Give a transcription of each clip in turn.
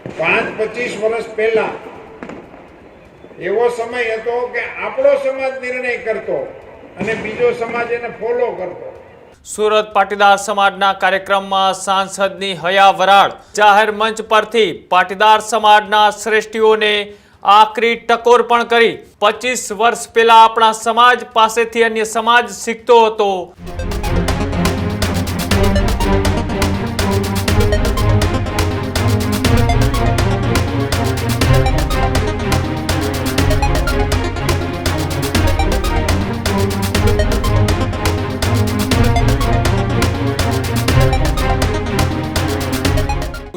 5-25 વર્ષ પહેલા એવો સમય હતો કે આપણો સમાજ નિર્ણય કરતો અને બીજો સમાજ એને ફોલો કરતો। સુરત પાટીદાર સમાજના કાર્યક્રમમાં સાંસદની હયા વરાળ। જાહેર મંચ પરથી પાટીદાર સમાજના શ્રેષ્ઠીઓને આકરી ટકોર પણ કરી। 25 વર્ષ પહેલા આપણા સમાજ પાસેથી અન્ય સમાજ શીખતો હતો।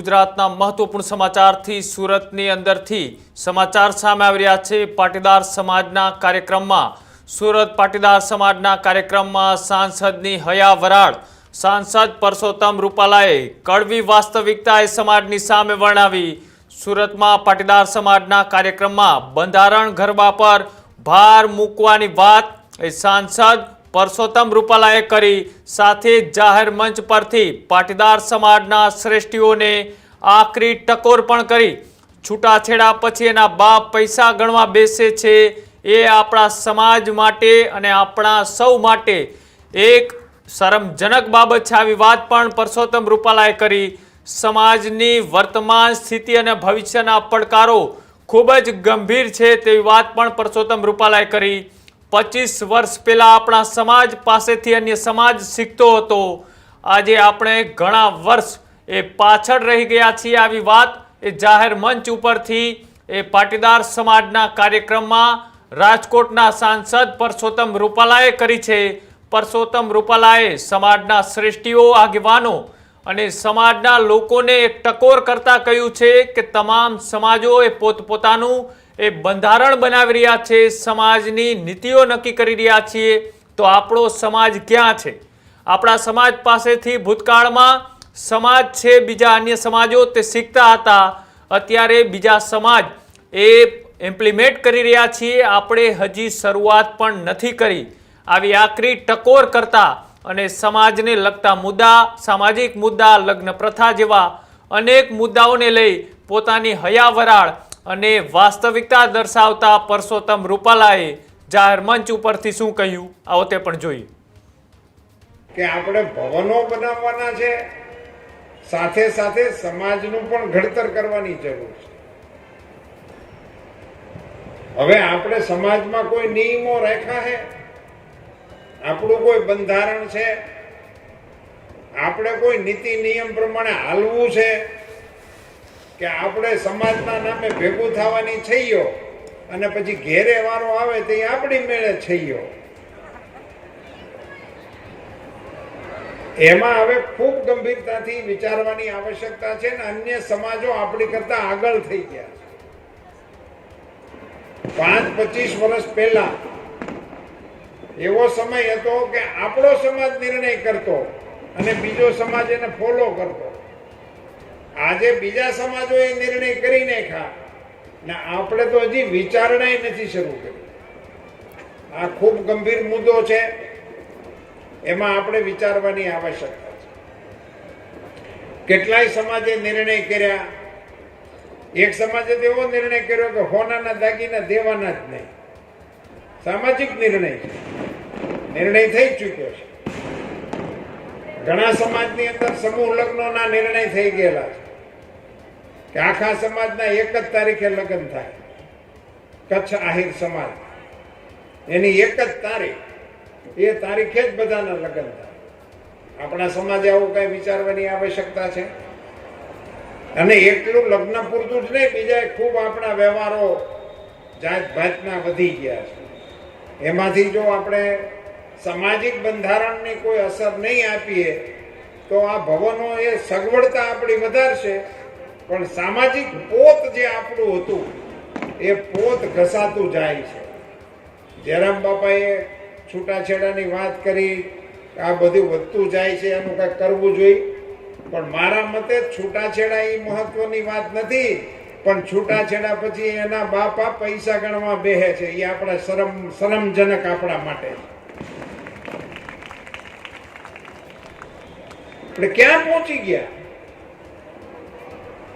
ગુજરાતના મહત્વપૂર્ણ સમાચારથી સુરતની અંદરથી સમાચાર સામે આવી રહ્યા છે। પાટીદાર સમાજના કાર્યક્રમમાં સુરત પાટીદાર સમાજના કાર્યક્રમમાં સાંસદની હયા વરાળ। સાંસદ પરસોત્તમ રૂપાલાએ કડવી વાસ્તવિકતાએ સમાજની સામે વર્ણવી। સુરતમાં પાટીદાર સમાજના કાર્યક્રમમાં બંધારણ ગરબા પર ભાર મૂકવાની વાત એ સાંસદ પરસોત્તમ રૂપાલાએ કરી। સાથે જાહેર મંચ પરથી પાટીદાર સમાજના શ્રેષ્ઠીઓને આકરી ટકોર પણ કરી। છૂટાછેડા પછી એના બાપ પૈસા ગણવા બેસે છે એ આપણા સમાજ માટે અને આપણા સૌ માટે એક શરમજનક બાબત છે। આવી વાત પણ પરસોત્તમ રૂપાલાએ કરી। સમાજની વર્તમાન સ્થિતિ અને ભવિષ્યના પડકારો ખૂબ જ ગંભીર છે તેવી વાત પણ પરસોત્તમ રૂપાલાએ કરી। 25 વર્ષ પહેલા આપણા સમાજ પાસેથી અન્ય સમાજ શીખતો હતો। આજે આપણે ઘણા વર્ષ એ પાછળ રહી ગયા છીએ। આવી વાત એ જાહેર મંચ ઉપરથી એ પાટીદાર સમાજના કાર્યક્રમમાં રાજકોટના સાંસદ પરસોત્તમ રૂપાલાએ કરી છે। પરસોત્તમ રૂપાલાએ સમાજના શ્રેષ્ઠીઓ આગેવાનો અને સમાજના લોકોને એક ટકોર કરતા કહ્યું છે કે તમામ સમાજો એ પોતપોતાનું એ બંધારણ બનાવી રહ્યા છે, સમાજની નીતિઓ નક્કી કરી રહ્યા છીએ। તો આપણો સમાજ ક્યાં છે? આપણા સમાજ પાસેથી ભૂતકાળમાં સમાજ છે, બીજા અન્ય સમાજો તે શીખતા હતા। અત્યારે બીજા સમાજ એ ઇમ્પ્લિમેન્ટ કરી રહ્યા છીએ, આપણે હજી શરૂઆત પણ નથી કરી। આવી આકરી ટકોર કરતા અને સમાજને લગતા મુદ્દા, સામાજિક મુદ્દા, લગ્ન પ્રથા જેવા અનેક મુદ્દાઓને લઈ પોતાની હયા વરાળ અને વાસ્તવિકતા દર્શાવતા પરસોત્તમ રૂપાલાએ જાહેર મંચ ઉપરથી શું કહ્યું આવો તે પણ જોઈએ। કે આપણે ભવનો બનાવવાના છે, સાથે સાથે સમાજનું પણ ઘડતર કરવાની જરૂર છે। હવે આપણે સમાજમાં કોઈ નિયમો રાખ્યા છે, આપણું કોઈ બંધારણ છે, આપણે કોઈ નીતિ નિયમ પ્રમાણે હાલવું છે કે આપણે સમાજના નામે ભેગું થવાની છઈયો અને પછી ઘેરે વારો આવે તે આપણી મેળે છઈયો। એમાં હવે ખૂબ ગંભીરતાથી વિચારવાની આવશ્યકતા છે ને અન્ય સમાજો આપણી કરતા આગળ થઈ ગયા છે। 5-25 વર્ષ પહેલા એવો સમય હતો કે આપણો સમાજ નિર્ણય કરતો અને બીજો સમાજ એને ફોલો કરતો। આજે બીજા સમાજોએ નિર્ણય કરી નાખ્યા ને આપણે તો હજી વિચારણા નથી શરૂ કરી। આ ખૂબ ગંભીર મુદ્દો છે, એમાં આપણે વિચારવાની આવશ્યકતા છે। કેટલાય સમાજે નિર્ણય કર્યા। એક સમાજે તો એવો નિર્ણય કર્યો કે હોનાના દાગીના દેવાના જ નહીં। સામાજિક નિર્ણય છે, નિર્ણય થઈ ચૂક્યો છે। ઘણા સમાજની અંદર સમૂહ લગ્નોના નિર્ણય થઈ ગયેલા છે કે આખા સમાજના એક જ તારીખે લગ્ન થાય। કચ્છ આહિર સમાજ એની એક જ તારીખ, એ તારીખે જ બધાના લગ્ન થાય। આપણા સમાજે આવું કઈ વિચારવાની આવશ્યકતા છે। અને એટલું લગ્ન પૂરતું જ નહીં, બીજા ખૂબ આપણા વ્યવહારો જાત ભાતના વધી ગયા છે। એમાંથી જો આપણે સામાજિક બંધારણની કોઈ અસર નહીં આપીએ તો આ ભવનો એ સગવડતા આપણી વધારશે, પણ સામાજિક પોત જે આપણું હતું એ પોત ઘસાતું જાય છે। જયરામ બાપાએ છૂટાછેડાની વાત કરી, આ બધું વધતું જાય છે, એનું કંઈક કરવું જોઈએ। પણ મારા મતે છૂટાછેડા એ મહત્વની વાત નથી, પણ છૂટાછેડા પછી એના બાપા પૈસા ગણવા બેહે છે, એ આપણા શરમજનક આપણા માટે। આપણે ક્યાં પહોંચી ગયા?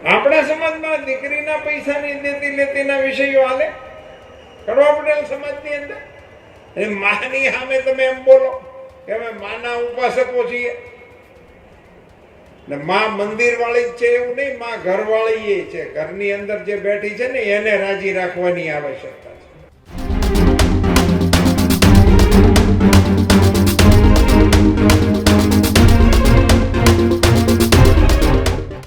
આપણા સમાજમાં દીકરીના પૈસાની દેતી લેતીના વિષયો હાલે કરવા પટેલ સમાજની અંદર એ માની સામે તમે એમ બોલો કે અમે માના ઉપાસકો છીએ ને માં મંદિર વાળી જ છે એવું નહીં, માં ઘર વાળી છે. ઘરની અંદર જે બેઠી છે ને એને રાજી રાખવાની આવશ્યકતા